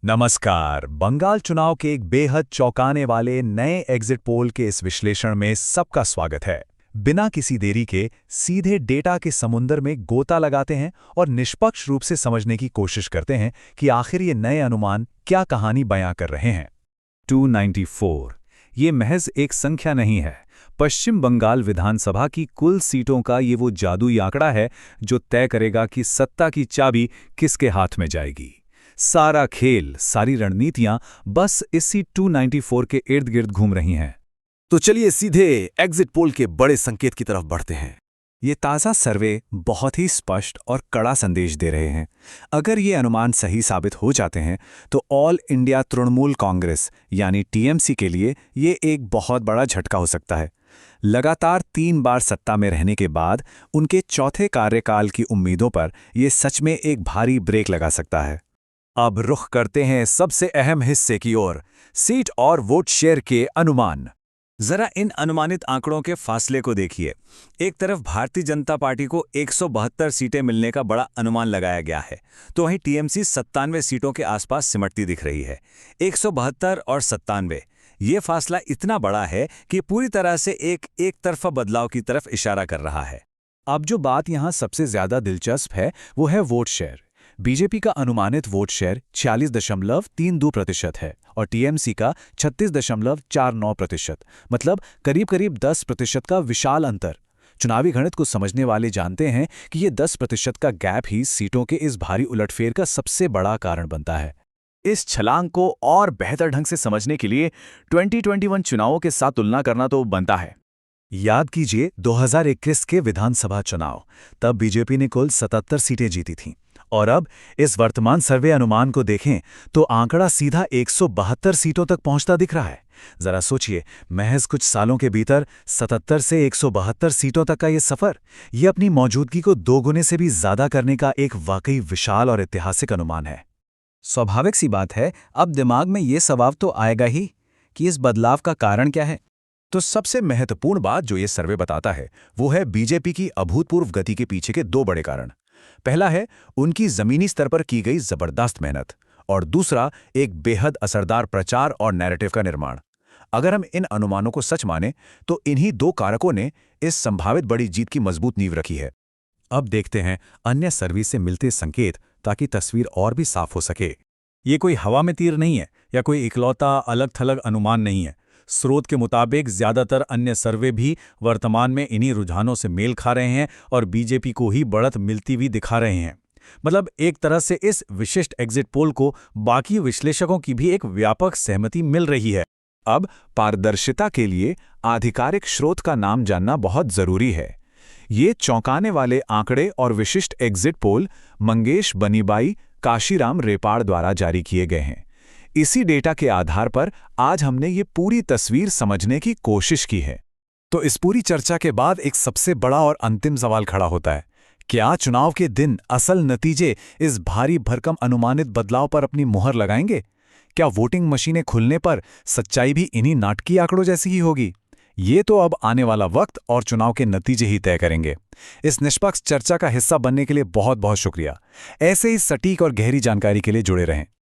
नमस्कार। बंगाल चुनाव के एक बेहद चौंकाने वाले नए एग्जिट पोल के इस विश्लेषण में सबका स्वागत है। बिना किसी देरी के सीधे डेटा के समुंदर में गोता लगाते हैं और निष्पक्ष रूप से समझने की कोशिश करते हैं कि आखिर ये नए अनुमान क्या कहानी बयां कर रहे हैं। 294 ये महज एक संख्या नहीं है। पश्चिम बंगाल विधानसभा की कुल सीटों का ये वो जादुई आंकड़ा है जो तय करेगा कि सत्ता की चाबी किसके हाथ में जाएगी। सारा खेल, सारी रणनीतियां बस इसी 294 के इर्द गिर्द घूम रही हैं। तो चलिए सीधे एग्जिट पोल के बड़े संकेत की तरफ बढ़ते हैं। ये ताज़ा सर्वे बहुत ही स्पष्ट और कड़ा संदेश दे रहे हैं। अगर ये अनुमान सही साबित हो जाते हैं तो ऑल इंडिया तृणमूल कांग्रेस यानी टीएमसी के लिए ये एक बहुत बड़ा झटका हो सकता है। लगातार 3 बार सत्ता में रहने के बाद उनके चौथे कार्यकाल की उम्मीदों पर यह सच में एक भारी ब्रेक लगा सकता है। अब रुख करते हैं सबसे अहम हिस्से की ओर, सीट और वोट शेयर के अनुमान। जरा इन अनुमानित आंकड़ों के फासले को देखिए। एक तरफ भारतीय जनता पार्टी को 172 सीटें मिलने का बड़ा अनुमान लगाया गया है, तो वहीं टीएमसी 97 सीटों के आसपास सिमटती दिख रही है। 172 और 97, ये फासला इतना बड़ा है कि पूरी तरह से एक तरफा बदलाव की तरफ इशारा कर रहा है। अब जो बात यहाँ सबसे ज्यादा दिलचस्प है वो है वोट शेयर। बीजेपी का अनुमानित वोट शेयर 40.32% है और टीएमसी का 36.49%, मतलब करीब 10% का विशाल अंतर। चुनावी गणित को समझने वाले जानते हैं कि ये 10% का गैप ही सीटों के इस भारी उलटफेर का सबसे बड़ा कारण बनता है। इस छलांग को और बेहतर ढंग से समझने के लिए 2021 चुनावों के साथ तुलना करना तो बनता है। याद कीजिए 2021 के विधानसभा चुनाव, तब बीजेपी ने कुल 77 सीटें जीती थीं। और अब इस वर्तमान सर्वे अनुमान को देखें तो आंकड़ा सीधा 172 सीटों तक पहुंचता दिख रहा है। जरा सोचिए, महज कुछ सालों के भीतर 77 से 172 सीटों तक का ये सफर, ये अपनी मौजूदगी को 2 गुने से भी ज्यादा करने का एक वाकई विशाल और ऐतिहासिक अनुमान है। स्वाभाविक सी बात है, अब दिमाग में ये सवाल तो आएगा ही कि इस बदलाव का कारण क्या है। तो सबसे महत्वपूर्ण बात जो ये सर्वे बताता है वो है बीजेपी की अभूतपूर्व गति के पीछे के 2 बड़े कारण। पहला है उनकी जमीनी स्तर पर की गई जबरदस्त मेहनत, और दूसरा एक बेहद असरदार प्रचार और नैरेटिव का निर्माण। अगर हम इन अनुमानों को सच माने तो इन्हीं 2 कारकों ने इस संभावित बड़ी जीत की मजबूत नींव रखी है। अब देखते हैं अन्य सर्वे से मिलते संकेत, ताकि तस्वीर और भी साफ हो सके। ये कोई हवा में तीर नहीं है या कोई इकलौता अलग थलग अनुमान नहीं है। स्रोत के मुताबिक ज्यादातर अन्य सर्वे भी वर्तमान में इन्हीं रुझानों से मेल खा रहे हैं और बीजेपी को ही बढ़त मिलती हुई दिखा रहे हैं। मतलब एक तरह से इस विशिष्ट एग्जिट पोल को बाकी विश्लेषकों की भी एक व्यापक सहमति मिल रही है। अब पारदर्शिता के लिए आधिकारिक स्रोत का नाम जानना बहुत जरूरी है। ये चौंकाने वाले आंकड़े और विशिष्ट एग्जिट पोल मंगेश बनीबाई, काशीराम रेपाड़ द्वारा जारी किए गए हैं। इसी डेटा के आधार पर आज हमने ये पूरी तस्वीर समझने की कोशिश की है। तो इस पूरी चर्चा के बाद एक सबसे बड़ा और अंतिम सवाल खड़ा होता है, क्या चुनाव के दिन असल नतीजे इस भारी भरकम अनुमानित बदलाव पर अपनी मुहर लगाएंगे? क्या वोटिंग मशीनें खुलने पर सच्चाई भी इन्हीं नाटकीय आंकड़ों जैसी ही होगी? ये तो अब आने वाला वक्त और चुनाव के नतीजे ही तय करेंगे। इस निष्पक्ष चर्चा का हिस्सा बनने के लिए बहुत बहुत शुक्रिया। ऐसे ही सटीक और गहरी जानकारी के लिए जुड़े रहें।